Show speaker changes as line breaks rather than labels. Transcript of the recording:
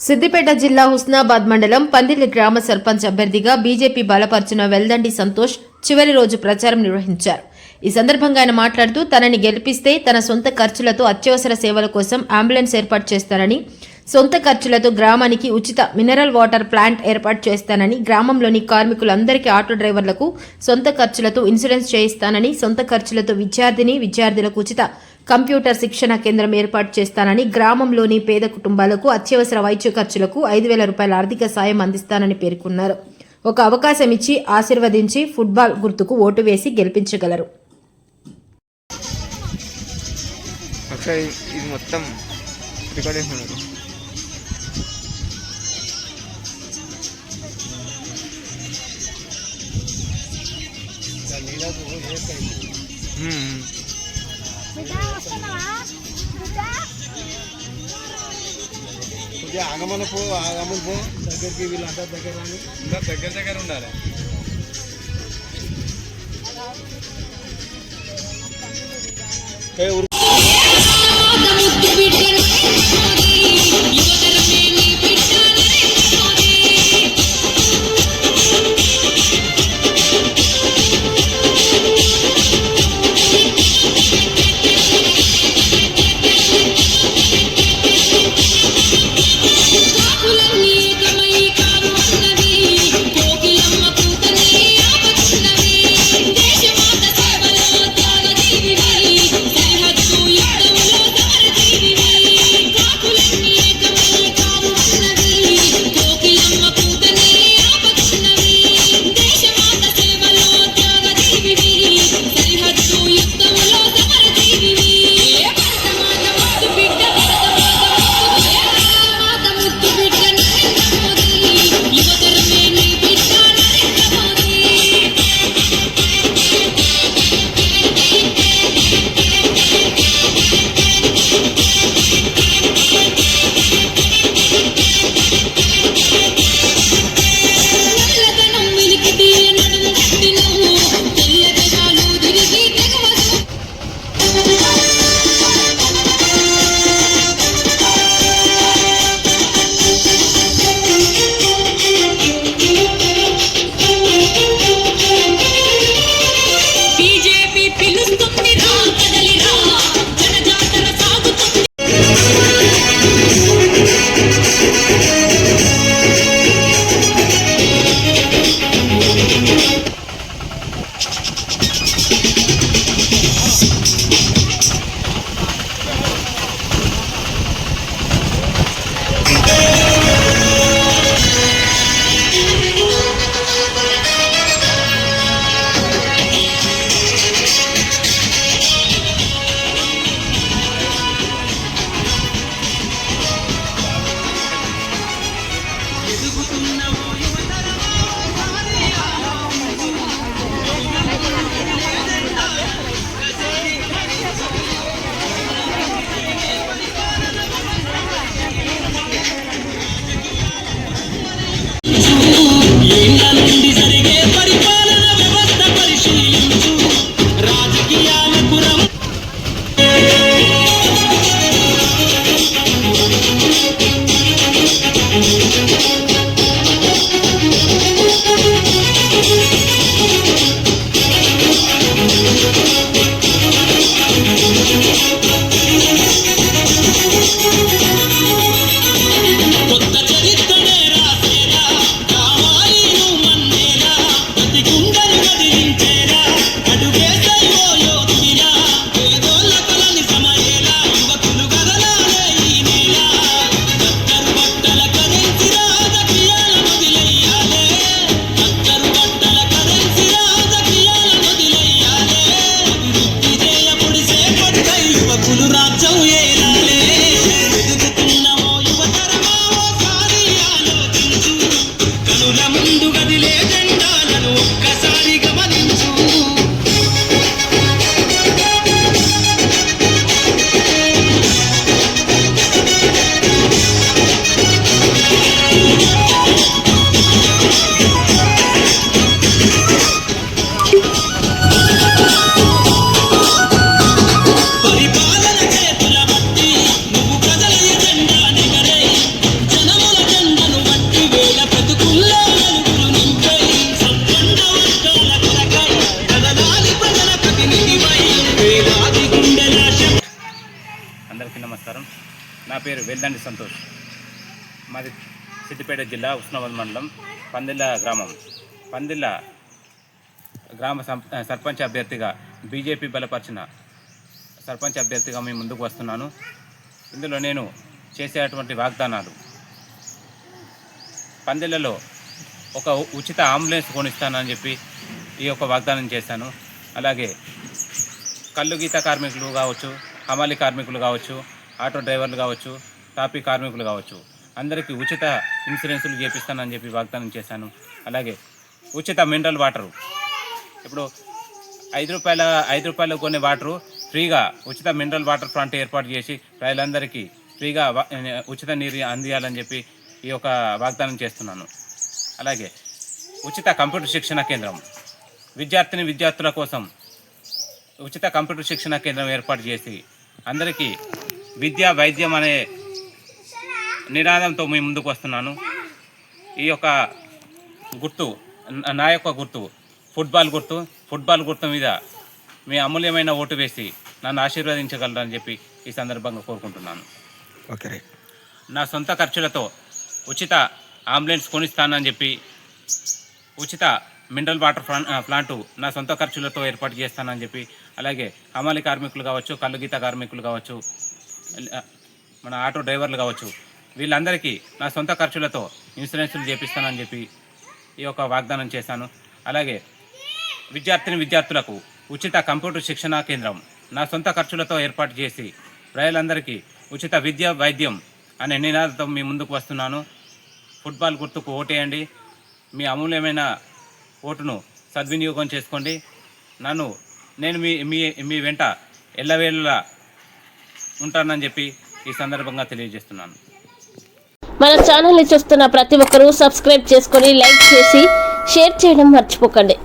సిద్దిపేట జిల్లా హుస్నాబాద్ మండలం పందిలి గ్రామ సర్పంచ్ అభ్యర్థిగా బీజేపీ బలపర్చిన వెల్దండి సంతోష్ చివరి రోజు ప్రచారం నిర్వహించారు. ఈ సందర్భంగా ఆయన మాట్లాడుతూ తనని గెలిపిస్తే తన సొంత ఖర్చులతో అత్యవసర సేవల కోసం అంబులెన్స్ ఏర్పాటు చేస్తానని, సొంత ఖర్చులతో గ్రామానికి ఉచిత మినరల్ వాటర్ ప్లాంట్ ఏర్పాటు చేస్తానని, గ్రామంలోని కార్మికులందరికీ ఆటో డ్రైవర్లకు సొంత ఖర్చులతో ఇన్సూరెన్స్ చేయిస్తానని, సొంత ఖర్చులతో విద్యార్థులకు ఉచిత కంప్యూటర్ శిక్షణ కేంద్రం ఏర్పాటు చేస్తానని, గ్రామంలోని పేద కుటుంబాలకు అత్యవసర వైద్య ఖర్చులకు 5,000 రూపాయల ఆర్థిక సాయం అందిస్తానని పేర్కొన్నారు. ఒక అవకాశం ఇచ్చి ఆశీర్వదించి ఫుట్బాల్ గుర్తుకు ఓటు వేసి గెలిపించగలరు.
ఇది మొత్తం
ఆగమన పో దగ్గరికి వీళ్ళంతా దగ్గర ఉండాలి.
వెల్దండి సంతోష్. మాది సిద్దిపేట జిల్లా ఉస్నాబాద్ మండలం పందిళ్ళ గ్రామం. పందిళ్ళ గ్రామ సర్పంచ్ అభ్యర్థిగా బీజేపీ బలపరిచిన సర్పంచ్ అభ్యర్థిగా మీ ముందుకు వస్తున్నాను. ఇందులో నేను చేసేటువంటి వాగ్దానాలు, పందిళ్ళలో ఒక ఉచిత అంబులెన్స్ కొనిస్తానని చెప్పి ఈ యొక్క వాగ్దానం చేశాను. అలాగే కల్లు గీత కార్మికులు కావచ్చు, హమాలి కార్మికులు కావచ్చు, ఆటో డ్రైవర్లు కావచ్చు, తాపీ కార్మికులు కావచ్చు, అందరికీ ఉచిత ఇన్సూరెన్సులు చేపిస్తానని చెప్పి వాగ్దానం చేశాను. అలాగే ఉచిత మినరల్ వాటరు, ఇప్పుడు 5 రూపాయలు కొనే వాటరు ఫ్రీగా ఉచిత మినరల్ వాటర్ ప్లాంట్ ఏర్పాటు చేసి ప్రజలందరికీ ఫ్రీగా ఉచిత నీరు అందియాలని చెప్పి ఈ యొక్క వాగ్దానం చేస్తున్నాను. అలాగే ఉచిత కంప్యూటర్ శిక్షణ కేంద్రం, విద్యార్థుల కోసం ఉచిత కంప్యూటర్ శిక్షణ కేంద్రం ఏర్పాటు చేసి అందరికీ విద్య వైద్యం అనే నినాదంతో మీ ముందుకు వస్తున్నాను. ఈ యొక్క గుర్తు, నా యొక్క గుర్తు ఫుట్బాల్ గుర్తు మీద మీ అమూల్యమైన ఓటు వేసి నన్ను ఆశీర్వదించగలరని చెప్పి ఈ సందర్భంగా కోరుకుంటున్నాను.
ఓకే.
నా సొంత ఖర్చులతో ఉచిత అంబులెన్స్ కొనిస్తానని చెప్పి, ఉచిత మినరల్ వాటర్ ప్లాంటు నా సొంత ఖర్చులతో ఏర్పాటు చేస్తానని చెప్పి, అలాగే హమాలి కార్మికులు కావచ్చు, కల్లు గీత కార్మికులు కావచ్చు, మన ఆటో డ్రైవర్లు కావచ్చు, వీళ్ళందరికీ నా సొంత ఖర్చులతో ఇన్సూరెన్సులు చేపిస్తానని చెప్పి ఈ యొక్క వాగ్దానం చేశాను. అలాగే విద్యార్థులకు ఉచిత కంప్యూటర్ శిక్షణా కేంద్రం నా సొంత ఖర్చులతో ఏర్పాటు చేసి ప్రజలందరికీ ఉచిత విద్య వైద్యం అనే నినాదంతో మీ ముందుకు వస్తున్నాను. ఫుట్బాల్ గుర్తుకు ఓటేయండి. మీ అమూల్యమైన ఓటును సద్వినియోగం చేసుకోండి. నేను మీ వెంట ఎల్లవేళలా ఉంటానని చెప్పి ఈ సందర్భంగా తెలియజేస్తున్నాను.
మన ఛానల్ని చూస్తున్న ప్రతి ఒక్కరూ సబ్స్క్రైబ్ చేసుకొని లైక్ చేసి షేర్ చేయడం మర్చిపోకండి.